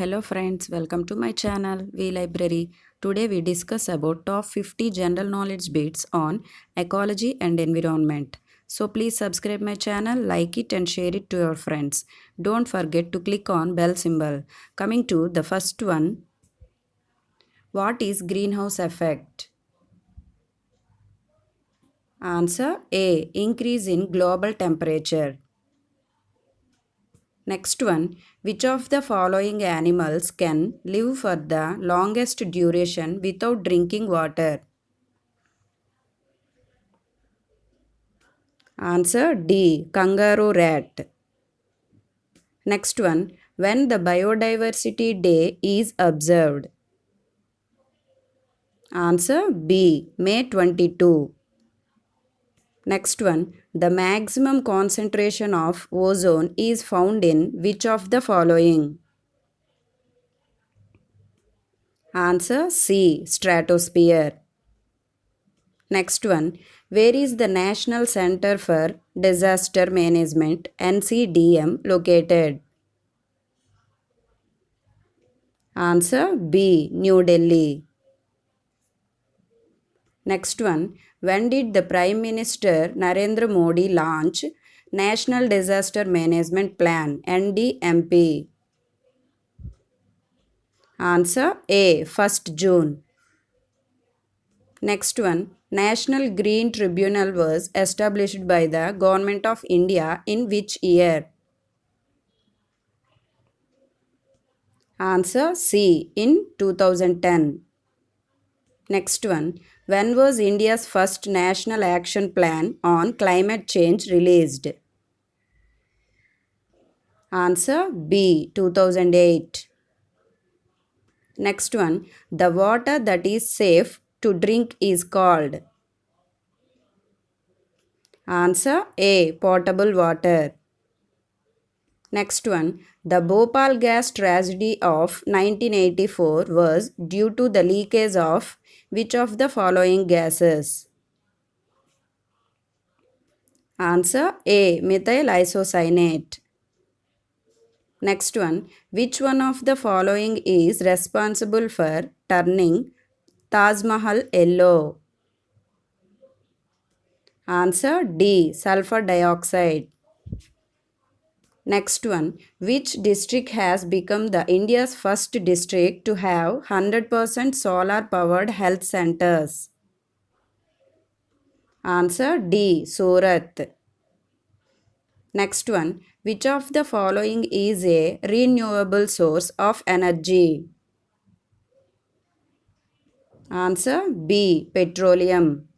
Hello friends, welcome to my channel V Library. Today we discuss about top 50 general knowledge bits on ecology and environment. So please subscribe my channel, like it and share it to your friends. Don't forget to click on bell symbol. Coming to the first one, what is greenhouse effect? Answer A. Increase in global temperature. Next one, which of the following animals can live for the longest duration without drinking water? Answer D. Kangaroo rat. Next one, when the Biodiversity Day is observed? Answer B. May 22. Next one, the maximum concentration of ozone is found in which of the following? Answer C. Stratosphere. Next one, where is the National Center for Disaster Management NCDM located? Answer B. New Delhi. Next one, when did the Prime Minister Narendra Modi launch National Disaster Management Plan NDMP? Answer A. 1st June. Next one, National Green Tribunal was established by the Government of India in which year? Answer C. In 2010. Next one, when was India's first National Action Plan on Climate Change released? Answer B. 2008. Next one, the water that is safe to drink is called? Answer A. Potable water. Next one, the Bhopal gas tragedy of 1984 was due to the leakage of which of the following gases? Answer A. Methyl isocyanate. Next one, which one of the following is responsible for turning Taj Mahal yellow? Answer D. Sulfur dioxide. Next one, which district has become the India's first district to have 100% solar powered health centers? Answer D. Surat. Next one, which of the following is a renewable source of energy? Answer B. Petroleum.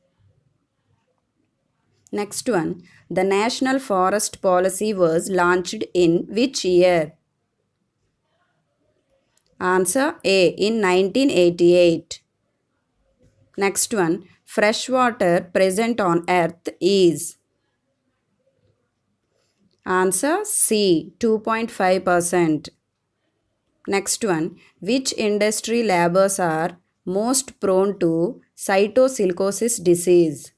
Next one, the National Forest Policy was launched in which year? Answer A. In 1988. Next one, fresh water present on earth is? Answer C. 2.5%. Next one, which industry labors are most prone to cytosilicosis disease?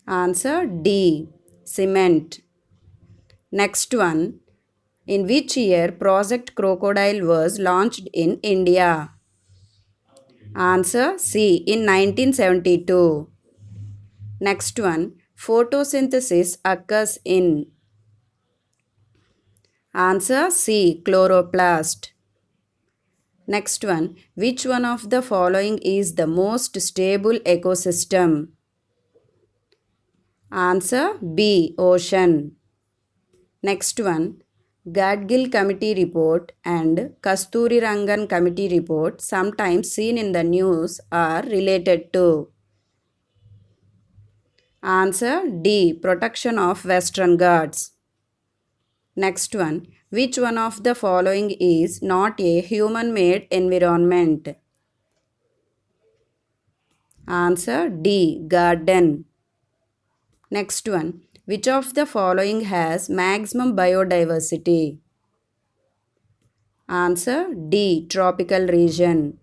Answer D. Cement. Next one, in which year Project Crocodile was launched in India? Answer C. In 1972. Next one, photosynthesis occurs in? Answer C. Chloroplast. Next one, which one of the following is the most stable ecosystem? Answer B. Ocean. Next one, Gadgil Committee report and Kasturi Rangan Committee report, sometimes seen in the news, are related to? Answer D. Protection of Western Ghats. Next one, which one of the following is not a human-made environment? Answer D. Garden. Next one, which of the following has maximum biodiversity? Answer D. Tropical region.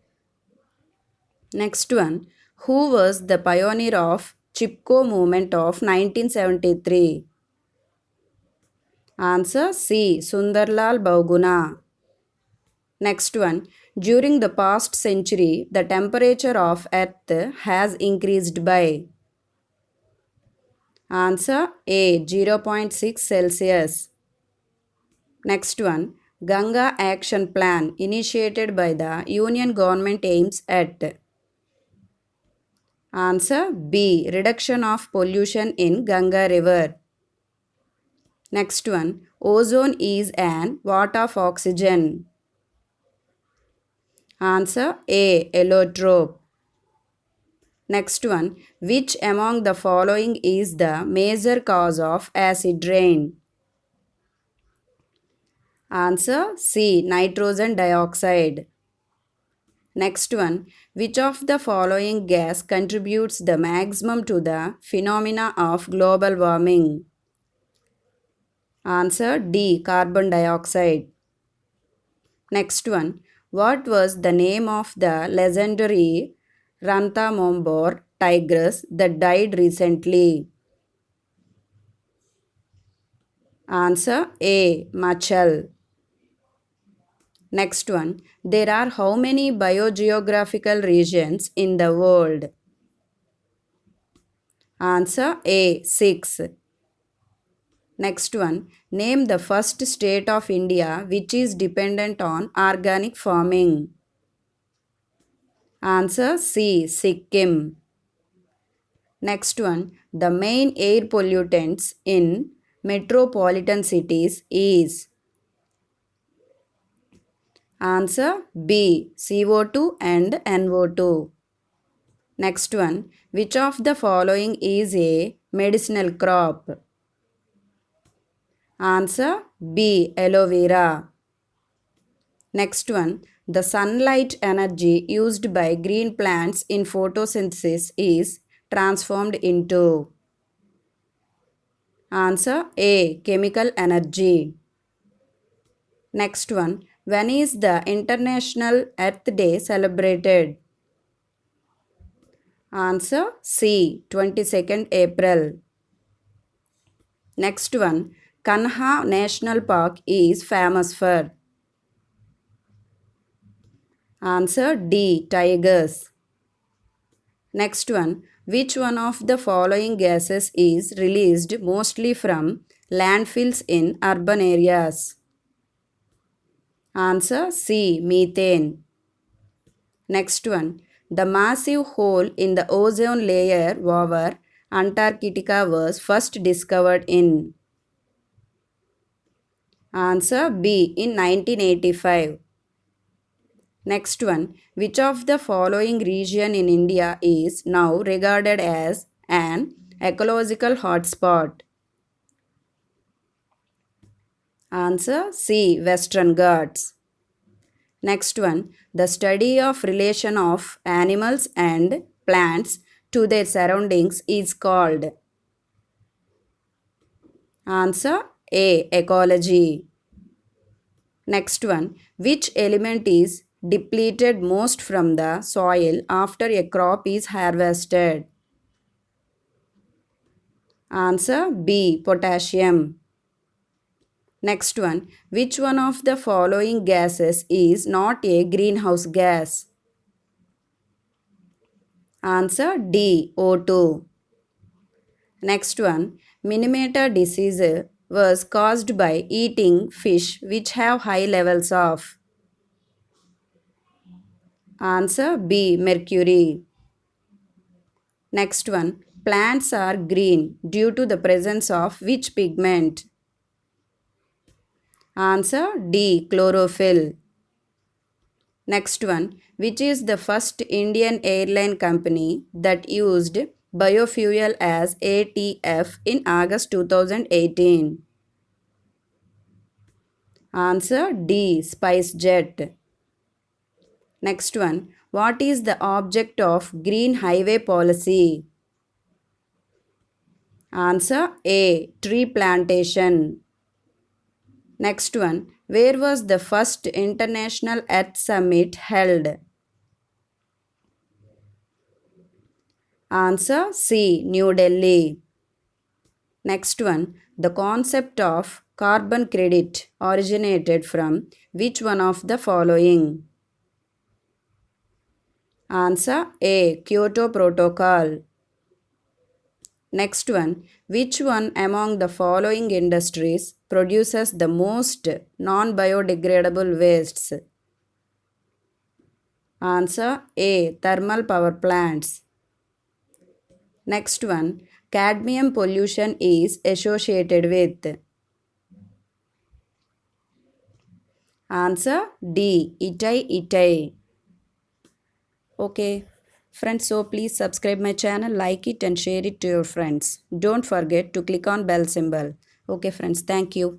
Next one, who was the pioneer of Chipko movement of 1973? Answer C. Sundarlal Bahuguna. Next one. During the past century, the temperature of Earth has increased by. Answer A. 0.6 Celsius. Next one. Ganga Action Plan initiated by the Union Government aims at. Answer B. Reduction of pollution in Ganga River. Next one. Ozone is an what of oxygen? Answer A. Allotrope. Next one. Which among the following is the major cause of acid rain? Answer C. Nitrogen dioxide. Next one. Which of the following gas contributes the maximum to the phenomena of global warming? Answer D. Carbon dioxide. Next one. What was the name of the legendary Ranthambore tigress that died recently? Answer A. Machal. Next one. There are how many biogeographical regions in the world? Answer A. 6. Next one. Name the first state of India which is dependent on organic farming. Answer C. Sikkim. Next one. The main air pollutants in metropolitan cities is. Answer B. CO2 and NO2. Next one. Which of the following is a medicinal crop? Answer B. Aloe vera. Next one. The sunlight energy used by green plants in photosynthesis is transformed into. Answer A. Chemical energy. Next one. When is the International Earth Day celebrated? Answer C. 22nd April. Next one. Kanha National Park is famous for. Answer D. Tigers. Next one. Which one of the following gases is released mostly from landfills in urban areas? Answer C. Methane. Next one. The massive hole in the ozone layer over Antarctica was first discovered in. Answer B. In 1985. Next one. Which of the following region in India is now regarded as an ecological hotspot? Answer C. Western Ghats. Next one. The study of relation of animals and plants to their surroundings is called. Answer A. Ecology. Next one. Which element is depleted most from the soil after a crop is harvested? Answer B. Potassium. Next one. Which one of the following gases is not a greenhouse gas? Answer D. O2. Next one. Minimator disease was caused by eating fish which have high levels of. Answer B. Mercury. Next one. Plants are green due to the presence of which pigment? Answer D. Chlorophyll. Next one. Which is the first Indian airline company that used biofuel as ATF in August 2018? Answer D. SpiceJet. Next one. What is the object of Green Highway Policy? Answer A. Tree plantation. Next one. Where was the first International Earth Summit held? Answer C. New Delhi. Next one. The concept of carbon credit originated from which one of the following? Answer A. Kyoto Protocol. Next one, which one among the following industries produces the most non-biodegradable wastes? Answer A. Thermal power plants. Next one, cadmium pollution is associated with. Answer D. Itai. Okay. Friends, so please subscribe my channel, like it and share it to your friends. Don't forget to click on bell symbol. Okay friends, thank you.